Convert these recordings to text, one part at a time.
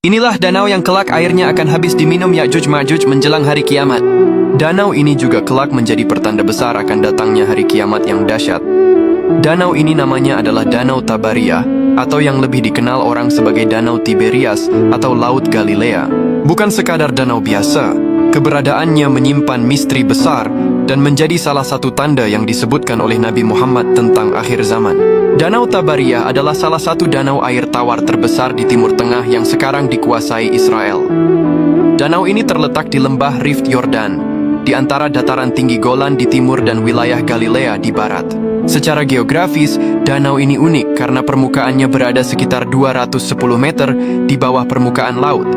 Inilah danau yang kelak airnya akan habis diminum Ya'juj Ma'juj menjelang hari kiamat. Danau ini juga kelak menjadi pertanda besar akan datangnya hari kiamat yang dahsyat. Danau ini namanya adalah Danau Tabariyah, atau yang lebih dikenal orang sebagai Danau Tiberias atau Laut Galilea. Bukan sekadar danau biasa, keberadaannya menyimpan misteri besar dan menjadi salah satu tanda yang disebutkan oleh Nabi Muhammad tentang akhir zaman. Danau Tabariyah adalah salah satu danau air tawar terbesar di Timur Tengah yang sekarang dikuasai Israel. Danau ini terletak di lembah Rift Yordan, di antara dataran tinggi Golan di timur dan wilayah Galilea di barat. Secara geografis, danau ini unik karena permukaannya berada sekitar 210 meter di bawah permukaan laut,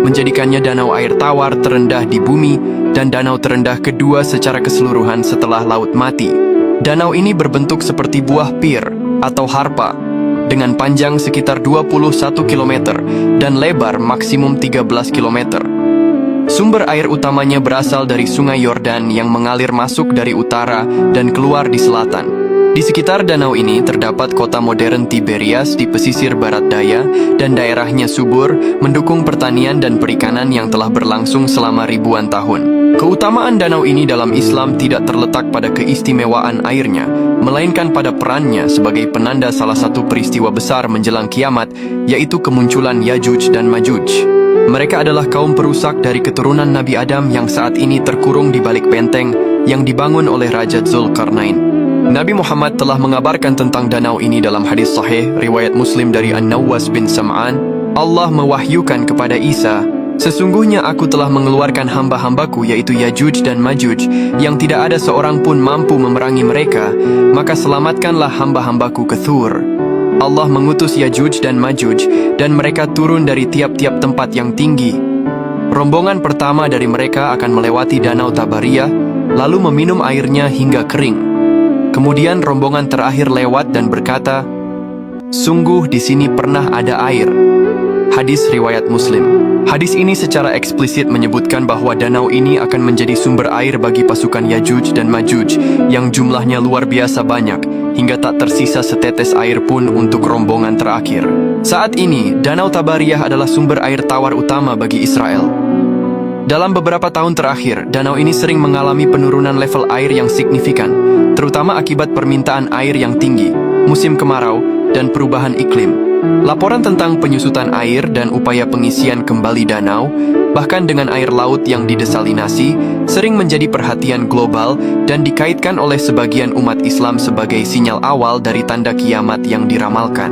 menjadikannya danau air tawar terendah di bumi dan danau terendah kedua secara keseluruhan setelah Laut Mati. Danau ini berbentuk seperti buah pir atau harpa, dengan panjang sekitar 21 km dan lebar maksimum 13 km. Sumber air utamanya berasal dari Sungai Yordan yang mengalir masuk dari utara dan keluar di selatan. Di sekitar danau ini terdapat kota modern Tiberias di pesisir barat daya dan daerahnya subur, mendukung pertanian dan perikanan yang telah berlangsung selama ribuan tahun. Keutamaan danau ini dalam Islam tidak terletak pada keistimewaan airnya, melainkan pada perannya sebagai penanda salah satu peristiwa besar menjelang kiamat, yaitu kemunculan Ya'juj dan Ma'juj. Mereka adalah kaum perusak dari keturunan Nabi Adam yang saat ini terkurung di balik benteng yang dibangun oleh Raja Dzulkarnain. Nabi Muhammad telah mengabarkan tentang danau ini dalam hadis sahih riwayat Muslim dari An-Nawwas bin Sam'an. Allah mewahyukan kepada Isa, "Sesungguhnya aku telah mengeluarkan hamba-hambaku yaitu Ya'juj dan Ma'juj yang tidak ada seorang pun mampu memerangi mereka, maka selamatkanlah hamba-hambaku ke Thur." Allah mengutus Ya'juj dan Ma'juj dan mereka turun dari tiap-tiap tempat yang tinggi. Rombongan pertama dari mereka akan melewati Danau Tabariyah, lalu meminum airnya hingga kering. Kemudian rombongan terakhir lewat dan berkata, "Sungguh di sini pernah ada air." Hadis riwayat Muslim. Hadis ini secara eksplisit menyebutkan bahwa danau ini akan menjadi sumber air bagi pasukan Ya'juj dan Ma'juj yang jumlahnya luar biasa banyak, hingga tak tersisa setetes air pun untuk rombongan terakhir. Saat ini, Danau Tabariyah adalah sumber air tawar utama bagi Israel. Dalam beberapa tahun terakhir, danau ini sering mengalami penurunan level air yang signifikan, terutama akibat permintaan air yang tinggi, musim kemarau, dan perubahan iklim. Laporan tentang penyusutan air dan upaya pengisian kembali danau, bahkan dengan air laut yang didesalinasi, sering menjadi perhatian global dan dikaitkan oleh sebagian umat Islam sebagai sinyal awal dari tanda kiamat yang diramalkan.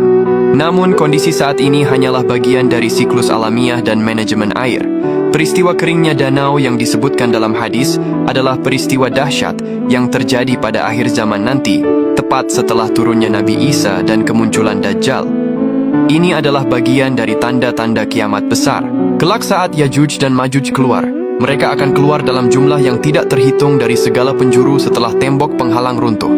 Namun, kondisi saat ini hanyalah bagian dari siklus alamiah dan manajemen air. Peristiwa keringnya danau yang disebutkan dalam hadis adalah peristiwa dahsyat yang terjadi pada akhir zaman nanti, tepat setelah turunnya Nabi Isa dan kemunculan Dajjal. Ini adalah bagian dari tanda-tanda kiamat besar. Kelak saat Ya'juj dan Ma'juj keluar, mereka akan keluar dalam jumlah yang tidak terhitung dari segala penjuru setelah tembok penghalang runtuh.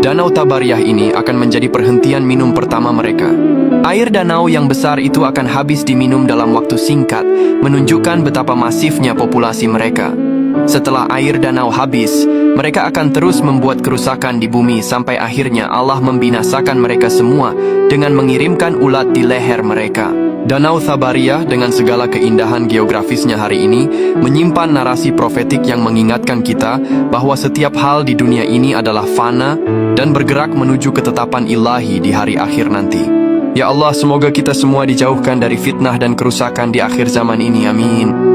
Danau Tabariyah ini akan menjadi perhentian minum pertama mereka. Air danau yang besar itu akan habis diminum dalam waktu singkat, menunjukkan betapa masifnya populasi mereka. Setelah air danau habis, mereka akan terus membuat kerusakan di bumi sampai akhirnya Allah membinasakan mereka semua dengan mengirimkan ulat di leher mereka. Danau Tabariyah dengan segala keindahan geografisnya hari ini menyimpan narasi profetik yang mengingatkan kita bahwa setiap hal di dunia ini adalah fana dan bergerak menuju ketetapan ilahi di hari akhir nanti. Ya Allah, semoga kita semua dijauhkan dari fitnah dan kerusakan di akhir zaman ini. Amin.